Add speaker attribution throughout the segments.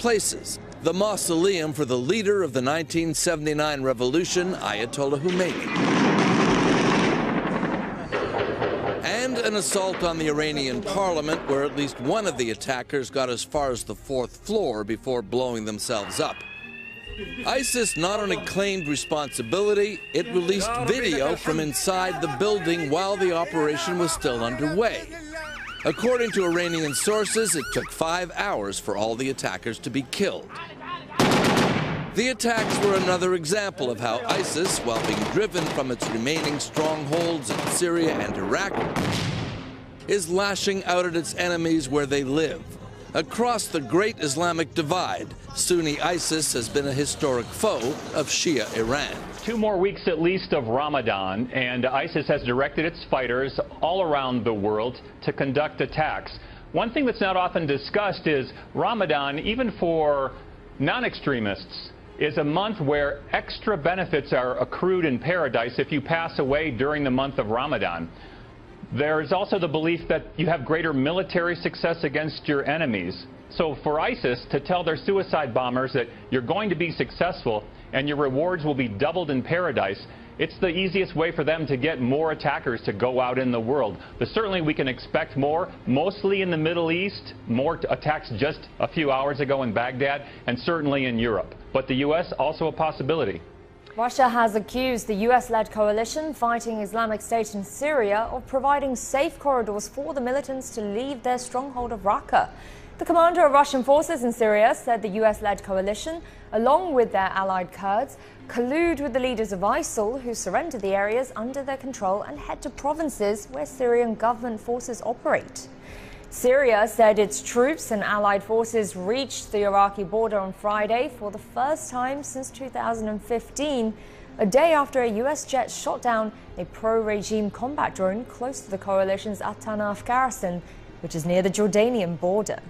Speaker 1: places. The mausoleum for the leader of the 1979 revolution, Ayatollah Khomeini. And an assault on the Iranian parliament, where at least one of the attackers got as far as the 4th floor before blowing themselves up. ISIS not only claimed responsibility, it released video from inside the building while the operation was still underway. According to Iranian sources, it took 5 hours for all the attackers to be killed. The attacks were another example of how ISIS, while being driven from its remaining strongholds in Syria and Iraq, is lashing out at its enemies where they live. Across the Great Islamic Divide, Sunni ISIS has been a historic foe of Shia Iran.
Speaker 2: 2 more weeks at least of Ramadan, and ISIS has directed its fighters all around the world to conduct attacks. One thing that's not often discussed is Ramadan, even for non-extremists, is a month where extra benefits are accrued in paradise if you pass away during the month of Ramadan. There is also the belief that you have greater military success against your enemies. So for ISIS to tell their suicide bombers that you're going to be successful and your rewards will be doubled in paradise, it's the easiest way for them to get more attackers to go out in the world. But certainly we can expect more, mostly in the Middle East, more attacks just a few hours ago in Baghdad, and certainly in Europe. But the U.S. also a possibility.
Speaker 3: Russia has accused the US-led coalition fighting Islamic State in Syria of providing safe corridors for the militants to leave their stronghold of Raqqa. The commander of Russian forces in Syria said the US-led coalition, along with their allied Kurds, collude with the leaders of ISIL, who surrender the areas under their control and head to provinces where Syrian government forces operate. Syria said its troops and allied forces reached the Iraqi border on Friday for the first time since 2015, a day after a US jet shot down a pro-regime combat drone close to the coalition's At-Tanaf garrison, which is near the Jordanian border.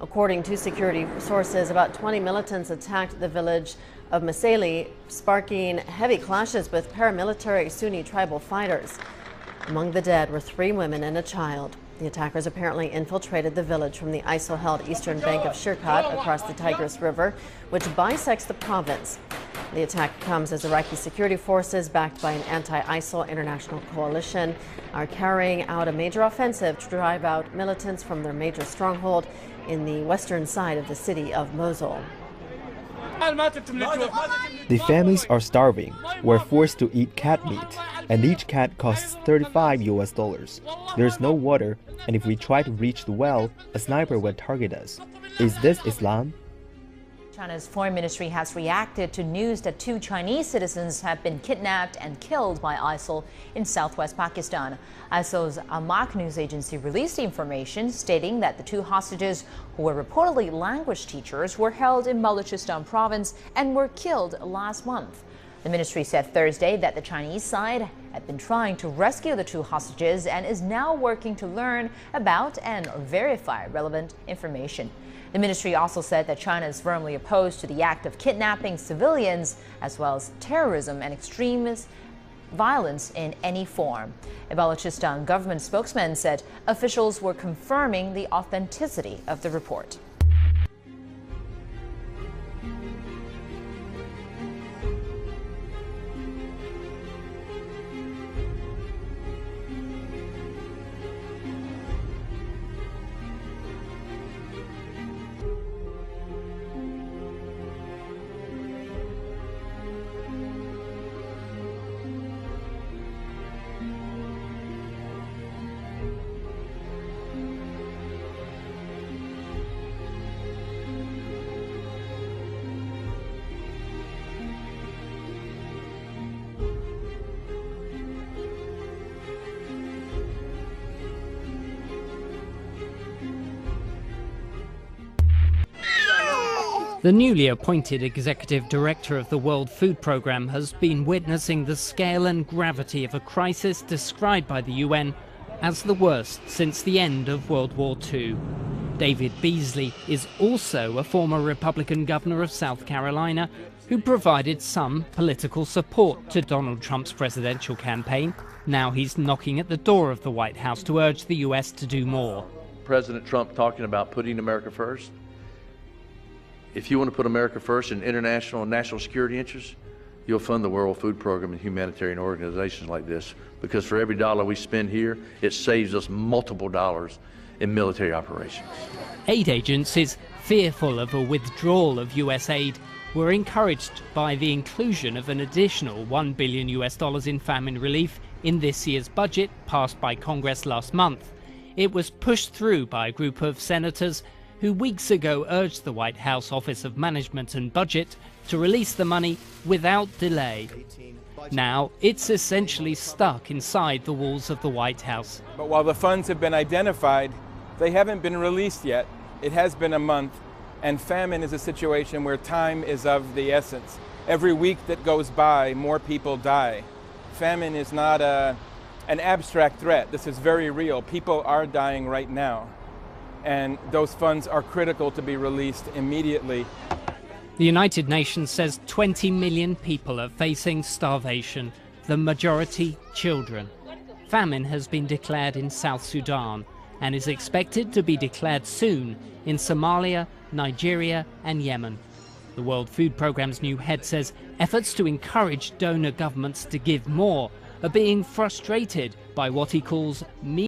Speaker 4: According to security sources, about 20 militants attacked the village of Masali, sparking heavy clashes with paramilitary Sunni tribal fighters. Among the dead were 3 women and a child. The attackers apparently infiltrated the village from the ISIL-held eastern bank of Shirkat across the Tigris River, which bisects the province. The attack comes as Iraqi security forces, backed by an anti-ISIL international coalition, are carrying out a major offensive to drive out militants from their major stronghold in the western side of the city of Mosul.
Speaker 5: The families are starving. We're forced to eat cat meat, and each cat costs $35 US. There's no water, and if we try to reach the well, a sniper will target us. Is this Islam?
Speaker 6: China's foreign ministry has reacted to news that 2 Chinese citizens have been kidnapped and killed by ISIL in southwest Pakistan. ISIL's Amaq news agency released the information, stating that the 2 hostages, who were reportedly language teachers, were held in Balochistan province and were killed last month. The ministry said Thursday that the Chinese side had been trying to rescue the 2 hostages and is now working to learn about and verify relevant information. The ministry also said that China is firmly opposed to the act of kidnapping civilians, as well as terrorism and extremist violence in any form. A Balochistan government spokesman said officials were confirming the authenticity of the report.
Speaker 7: The newly appointed executive director of the World Food Programme has been witnessing the scale and gravity of a crisis described by the UN as the worst since the end of World War II. David Beasley is also a former Republican governor of South Carolina who provided some political support to Donald Trump's presidential campaign. Now he's knocking at the door of the White House to urge the US to do more.
Speaker 8: President Trump talking about putting America first. If you want to put America first in international and national security interests, you'll fund the World Food Program and humanitarian organizations like this, because for every dollar we spend here, it saves us multiple dollars in military operations.
Speaker 7: Aid agencies, fearful of a withdrawal of US aid, were encouraged by the inclusion of an additional $1 billion in famine relief in this year's budget passed by Congress last month. It was pushed through by a group of senators who weeks ago urged the White House Office of Management and Budget to release the money without delay. Now it's essentially stuck inside the walls of the White House.
Speaker 9: But while the funds have been identified, they haven't been released yet. It has been a month, and famine is a situation where time is of the essence. Every week that goes by, more people die. Famine is not an abstract threat. This is very real. People are dying right now, and those funds are critical to be released immediately.
Speaker 7: The United Nations says 20 million people are facing starvation, the majority children. Famine has been declared in South Sudan and is expected to be declared soon in Somalia, Nigeria and Yemen. The World Food Programme's new head says efforts to encourage donor governments to give more are being frustrated by what he calls